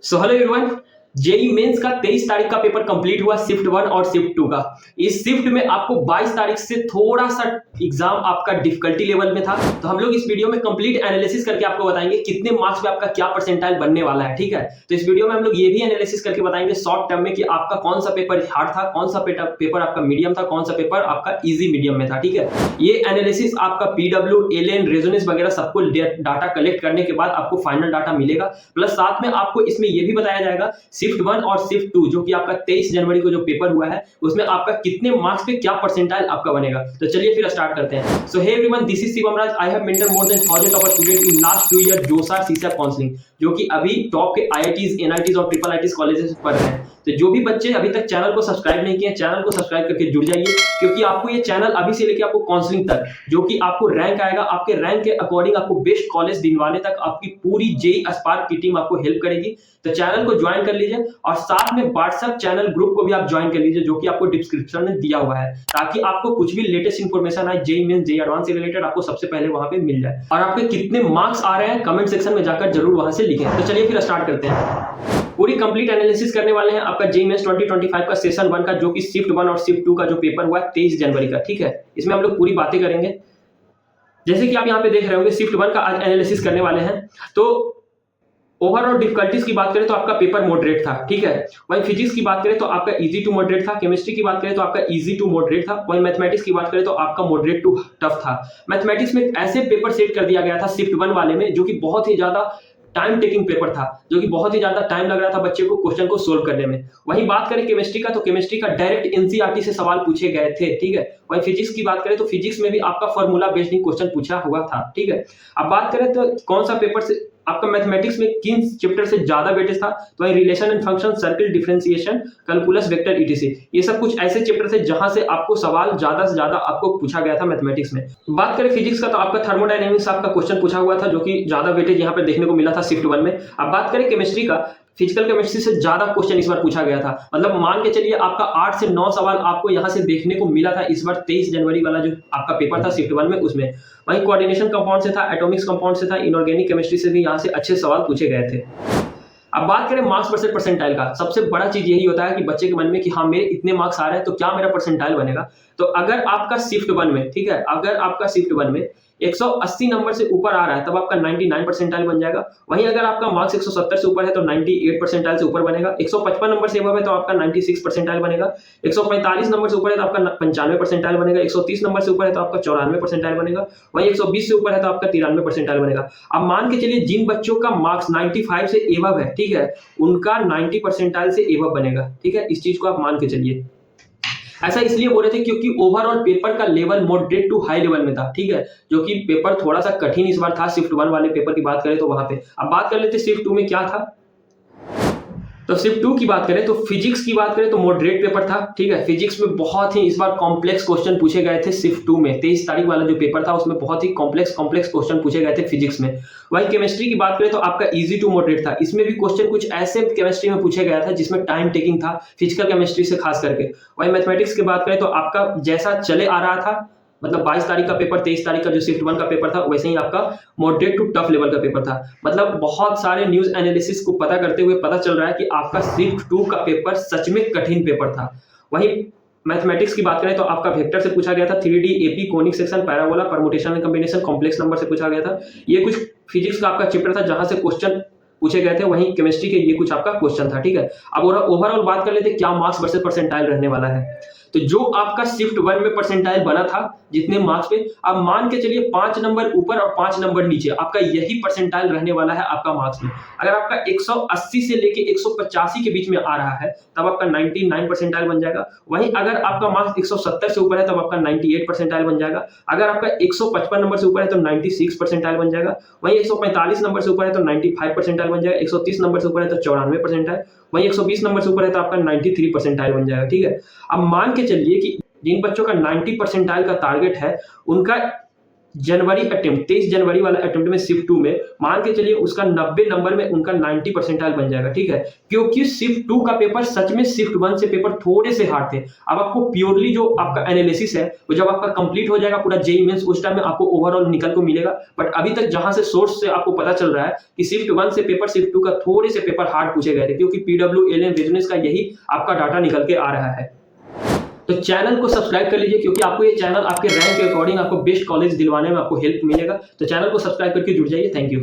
सो hello everyone. JEE mains का 23 तारीख का पेपर कंप्लीट हुआ, शिफ्ट 1 और शिफ्ट 2 का। इस शिफ्ट में आपको 22 तारीख से थोड़ा सा एग्जाम आपका डिफिकल्टी लेवल में था, तो हम लोग इस वीडियो में कंप्लीट एनालिसिस करके आपको बताएंगे कितने मार्क्स पे आपका क्या परसेंटाइल बनने वाला है। ठीक है, तो इस वीडियो में हम लोग ये भी एनालिसिस करके बताएंगे शॉर्ट टर्म में कि आपका कौन सा पेपर हार्ड था, कौन सा पेपर आपका मीडियम था, कौन सा पेपर आपका इजी मीडियम में था। ठीक है, ये एनालिसिस आपका पीडब्ल्यू, एलएन, रेजोनेंस वगैरह सबको डाटा कलेक्ट करने के बाद आपको फाइनल डाटा मिलेगा। प्लस साथ में आपको इसमें यह भी बताया जाएगा शिफ्ट 1 और शिफ्ट 2 जो कि आपका 23 जनवरी को जो पेपर हुआ है उसमें आपका कितने मार्क्स पे क्या परसेंटाइल आपका बनेगा। तो चलिए फिर स्टार्ट करते हैं। So hey everyone, this is Shivam Raj. I have mentored more than 1000 of student in last 2 year JoSAA CSAB counselling, जो कि अभी टॉप के आईआईटीज, एनआईटीज और ट्रिपल आईटीज कॉलेजेस पढ़ रहे हैं। तो जो भी बच्चे अभी तक चैनल को सब्सक्राइब नहीं किए, चैनल को सब्सक्राइब करके जुड़ जाइए, क्योंकि आपको ये चैनल अभी से लेके आपको काउंसलिंग तक, जो कि आपको रैंक आएगा, आपके रैंक के अकॉर्डिंग आपको बेस्ट कॉलेज दिलवाने तक आपकी पूरी जेई एस्पार्क की टीम आपको हेल्प करेगी। तो चैनल को ज्वाइन कर लीजिए और साथ में व्हाट्सएप चैनल ग्रुप को भी आप ज्वाइन कर लीजिए, जो कि आपको डिस्क्रिप्शन में दिया हुआ है, ताकि आपको कुछ भी लेटेस्ट इंफॉर्मेशन आए जेई मेंस, जेई एडवांस से रिलेटेड, आपको सबसे पहले वहां पे मिल जाए। और आपके कितने मार्क्स आ रहे हैं कमेंट सेक्शन में जाकर जरूर वहां से लिखें। तो चलिए फिर स्टार्ट करते हैं। पूरी कंप्लीट एनालिसिस करने वाले हैं आपका जेई मेंस 2025 का सेशन 1 का, जो कि शिफ्ट 1 और शिफ्ट 2 का जो पेपर हुआ है 23 जनवरी का। ठीक है, इसमें हम लोग पूरी बातें करेंगे। जैसे कि आप यहाँ पे देख रहे होंगे, शिफ्ट 1 का आज एनालिसिस करने वाले हैं। तो ओवरऑल डिफिकल्टीज की बात करें तो आपका पेपर मॉडरेट था। ठीक है, वहीं फिजिक्स की बात करें तो आपका इजी टू मॉडरेट था, केमिस्ट्री की बात करें तो आपका इजी टू मॉडरेट था, वहीं मैथमेटिक्स की बात करें तो आपका मॉडरेट टू टफ था। मैथमेटिक्स में ऐसे पेपर सेट कर दिया गया था शिफ्ट 1 वाले में, जो कि बहुत ही ज्यादा टाइम टेकिंग पेपर था, जो कि बहुत ही ज्यादा टाइम लग रहा था बच्चे को क्वेश्चन को सोल्व करने में। वहीं बात करें केमिस्ट्री का, तो केमिस्ट्री का डायरेक्ट एनसीईआरटी से सवाल पूछे गए थे। ठीक है, वहीं फिजिक्स की बात करें तो फिजिक्स में भी आपका फॉर्मूला बेस्ड ही क्वेश्चन पूछा हुआ था। ठीक है, अब बात करें तो कौन सा पेपर से आपका मैथमेटिक्स में किन चैप्टर से ज्यादा वेटेज था, तो वही relation and function, circle, differentiation, calculus, vector, etc, ये सब कुछ ऐसे चैप्टर थे जहां से आपको सवाल ज्यादा से ज्यादा आपको पूछा गया था मैथमेटिक्स में। बात करें फिजिक्स का, तो आपका थर्मोडायनेमिक्स आपका क्वेश्चन पूछा हुआ था, जो कि ज्यादा वेटेज यहाँ पे देखने को मिला था शिफ्ट 1 में। अब बात करें केमिस्ट्री का, फिजिकल केमिस्ट्री से ज्यादा क्वेश्चन इस बार पूछा गया था। मतलब मान के चलिए आपका 8 से 9 सवाल आपको यहाँ से देखने को मिला था इस बार 23 जनवरी वाला जो आपका पेपर था शिफ्ट 1 में, उसमें। वहीं कोऑर्डिनेशन कंपाउंड से था, एटॉमिक्स कंपाउंड से था, इनऑर्गेनिक केमिस्ट्री से भी यहाँ से अच्छे सवाल पूछे गए थे। अब बात करें मार्क्स वर्सेस परसेंटाइल का, सबसे बड़ा चीज यही होता है कि बच्चे के मन में कि हाँ मेरे इतने मार्क्स आ रहे हैं तो क्या मेरा परसेंटाइल बनेगा। तो अगर आपका शिफ्ट 1 में, ठीक है, अगर आपका शिफ्ट 1 में 180 नंबर से ऊपर आ रहा है तब आपका 99 परसेंटाइल बन जाएगा। वहीं अगर आपका मार्क्स 170 से ऊपर है तो 98 परसेंटाइल से ऊपर बनेगा। 155 नंबर से ऊपर है तो आपका 96 परसेंटाइल बनेगा। 145 नंबर से ऊपर है तो आपका 95 परसेंटाइल बनेगा। 130 नंबर से ऊपर है तो आपका 94 परसेंटाइल बनेगा। वहीं 120 से ऊपर है तो आपका 93 परसेंटाइल बनेगा। अब मान के चलिए जिन बच्चों का मार्क्स 95 से एबव है, ठीक है, उनका 90 परसेंटाइल से एबव बनेगा। ठीक है, इस चीज को आप मान के चलिए। ऐसा इसलिए बोल रहे थे क्योंकि ओवरऑल पेपर का level moderate to high level में था। ठीक है, जो कि पेपर थोड़ा सा कठिन इस बार था शिफ्ट 1 वाले पेपर की बात करें तो वहां पे। अब बात कर लेते शिफ्ट 2 में क्या था। तो शिफ्ट 2 की बात करें तो फिजिक्स की बात करें तो मॉडरेट पेपर था। ठीक है, फिजिक्स में बहुत ही इस बार कॉम्प्लेक्स क्वेश्चन पूछे गए थे शिफ्ट 2 में। 23 तारीख वाला जो पेपर था उसमें बहुत ही कॉम्प्लेक्स क्वेश्चन पूछे गए थे फिजिक्स में। वहीं केमिस्ट्री की बात करें तो आपका इजी टू मॉडरेट था, इसमें भी क्वेश्चन कुछ ऐसे केमिस्ट्री में पूछे गया था जिसमें टाइम टेकिंग था, फिजिकल केमिस्ट्री से खास करके। वहीं मैथमेटिक्स की बात करें तो आपका जैसा चले आ रहा था, मतलब 22 तारीख का पेपर, 23 तारीख का जो शिफ्ट 1 का पेपर था, वैसे ही आपका मॉडरेट टू टफ लेवल का पेपर था। मतलब बहुत सारे न्यूज एनालिसिस को पता करते हुए पता चल रहा है कि आपका शिफ्ट 2 का पेपर सच में कठिन पेपर था। वहीं मैथमेटिक्स की बात करें तो आपका वेक्टर से पूछा गया था, 3D, AP, conic section, parabola, permutation and combination, complex number से पूछा गया था। ये कुछ फिजिक्स का आपका चैप्टर था जहां से क्वेश्चन पूछे गए थे। वहीं केमिस्ट्री के ये कुछ आपका क्वेश्चन था। ठीक है, अब ओवरऑल बात कर लेते हैं क्या मार्क्स वर्सेस परसेंटाइल रहने वाला है। तो जो आपका शिफ्ट 1 में परसेंटाइल बना था जितने मार्क्स पे, अब मान के चलिए 5 नंबर ऊपर और 5 नंबर नीचे आपका यही परसेंटाइल रहने वाला है आपका मार्क्स में। अगर आपका 180 से लेके 185 के बीच में आ रहा है तब आपका 99 परसेंटाइल बन जाएगा। वहीं अगर आपका मार्क्स 170 से ऊपर है तब आपका 98 परसेंटाइल बन जाएगा। अगर आपका 155 नंबर से ऊपर है तो 96 परसेंटाइल बन जाएगा। वहीं 145 नंबर से ऊपर है तो 95 परसेंटाइल बन जाएगा। 130 नंबर से ऊपर है तो 94 परसेंटाइल। वहीं 120 नंबर से ऊपर है तो आपका 93 परसेंटाइल बन जाएगा। ठीक है, अब मान के चलिए कि जिन बच्चों का 90 परसेंटाइल का टारगेट है उनका जनवरी अटेम्प्ट 23 जनवरी वाला अटेम्प्ट में शिफ्ट 2 में मान के चलिए उसका 90 नंबर में उनका 90 परसेंटाइल बन जाएगा, ठीक है, क्योंकि शिफ्ट 2 का पेपर सच में शिफ्ट 1 से पेपर थोड़े से हार्ड थे। अब आपको प्योरली जो आपका एनालिसिस है वो जब आपका कंप्लीट हो जाएगा पूरा जेईई मेंस, उस टाइम में आपको ओवरऑल निकल को मिलेगा। बट अभी तक जहां से सोर्स से आपको पता चल रहा है कि शिफ्ट 1 से पेपर शिफ्ट 2 का थोड़े से पेपर हार्ड पूछे गए थे, क्योंकि पीडब्ल्यू एलएन बिजनेस का यही आपका डाटा निकल के आ रहा है। तो चैनल को सब्सक्राइब कर लीजिए, क्योंकि आपको ये चैनल आपके रैंक के अकॉर्डिंग आपको बेस्ट कॉलेज दिलवाने में आपको हेल्प मिलेगा। तो चैनल को सब्सक्राइब करके जुड़ जाइए। Thank you.